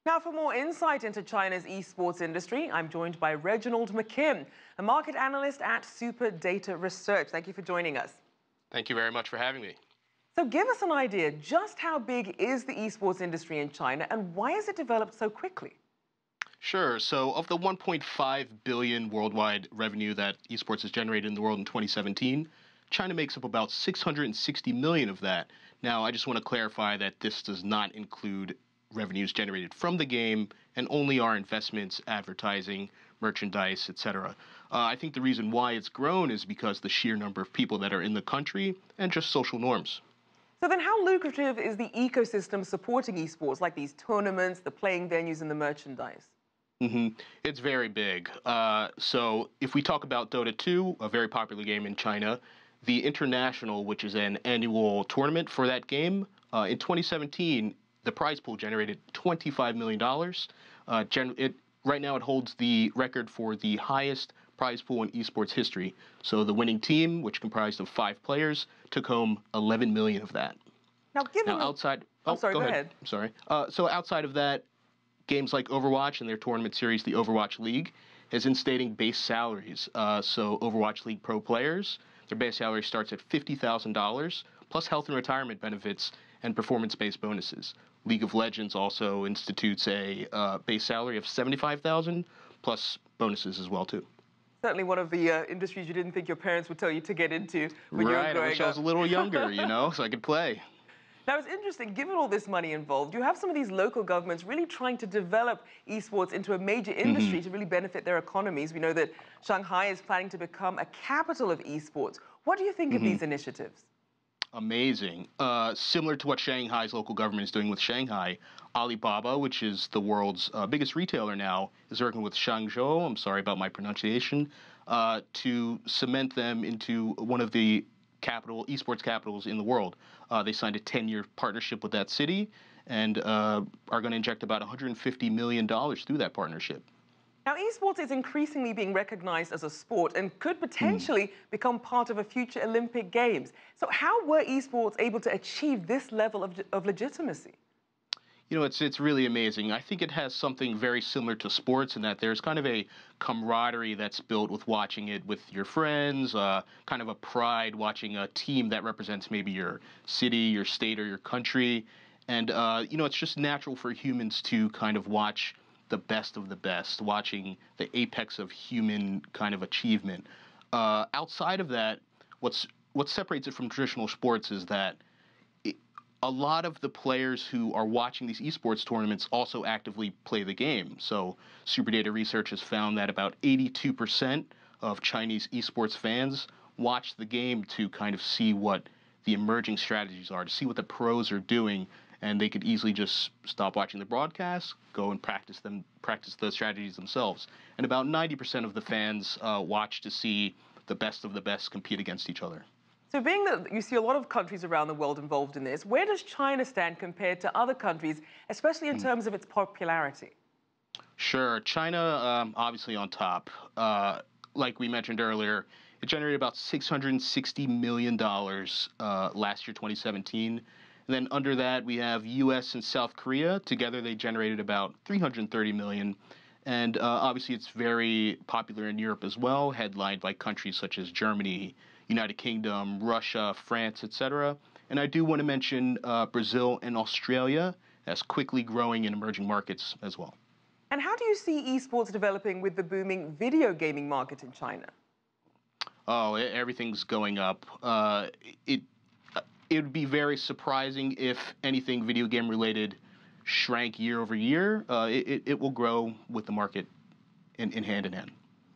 Now, for more insight into China's esports industry, I'm joined by Reginald McKim, a market analyst at SuperData Research. Thank you for joining us. Thank you very much for having me. So give us an idea, just how big is the esports industry in China and why has it developed so quickly? Sure. So of the 1.5 billion worldwide revenue that esports has generated in the world in 2017, China makes up about 660 million of that. Now, I just want to clarify that this does not include revenues generated from the game and only our investments, advertising, merchandise, etc. I think the reason why it's grown is because the sheer number of people that are in the country and just social norms. So then how lucrative is the ecosystem supporting esports, like these tournaments, the playing venues, and the merchandise? It's very big. So if we talk about Dota 2, a very popular game in China, the International, which is an annual tournament for that game, in 2017, the prize pool generated $25 million. Right now, it holds the record for the highest prize pool in esports history. So the winning team, which comprised of 5 players, took home 11 million of that. Now, outside... Oh, sorry, go ahead. I'm sorry. So outside of that, games like Overwatch and their tournament series, the Overwatch League, is instating base salaries. So Overwatch League pro players, their base salary starts at $50,000, plus health and retirement benefits and performance-based bonuses. League of Legends also institutes a base salary of $75,000, plus bonuses as well, too. Certainly one of the industries you didn't think your parents would tell you to get into when you were growing up. Right, I wish I was a little younger, so I could play. Now, it's interesting, given all this money involved, you have some of these local governments really trying to develop esports into a major industry to really benefit their economies. We know that Shanghai is planning to become a capital of esports. What do you think of these initiatives? Amazing. Similar to what Shanghai's local government is doing with Shanghai, Alibaba, which is the world's biggest retailer now, is working with Shangzhou, I'm sorry about my pronunciation, to cement them into one of the esports capitals in the world. They signed a 10-year partnership with that city and are going to inject about $150 million through that partnership. Now, esports is increasingly being recognized as a sport and could potentially become part of a future Olympic Games. So how were esports able to achieve this level of legitimacy? It's really amazing. I think it has something very similar to sports in that there's kind of a camaraderie that's built with watching it with your friends, kind of a pride watching a team that represents maybe your city, your state, or your country. And, it's just natural for humans to kind of watch the best of the best, watching the apex of human kind of achievement. Outside of that, what separates it from traditional sports is that a lot of the players who are watching these esports tournaments also actively play the game. So SuperData Research has found that about 82% of Chinese esports fans watch the game to kind of see what the emerging strategies are, to see what the pros are doing, and they could easily just stop watching the broadcast, go and practice those strategies themselves. And about 90% of the fans watch to see the best of the best compete against each other. So being that you see a lot of countries around the world involved in this, where does China stand compared to other countries, especially in terms of its popularity? Sure. China, obviously on top. Like we mentioned earlier, it generated about $660 million last year, 2017. And then under that, we have U.S. and South Korea. Together, they generated about $330 million. And obviously, it's very popular in Europe as well, headlined by countries such as Germany, United Kingdom, Russia, France, etc. And I do want to mention Brazil and Australia as quickly growing in emerging markets as well. And how do you see esports developing with the booming video gaming market in China? Oh, everything's going up. It would be very surprising if anything video game related shrank year over year. It will grow with the market in hand in hand.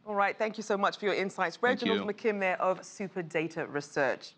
All right, thank you so much for your insights. Reginald McKim there of SuperData Research.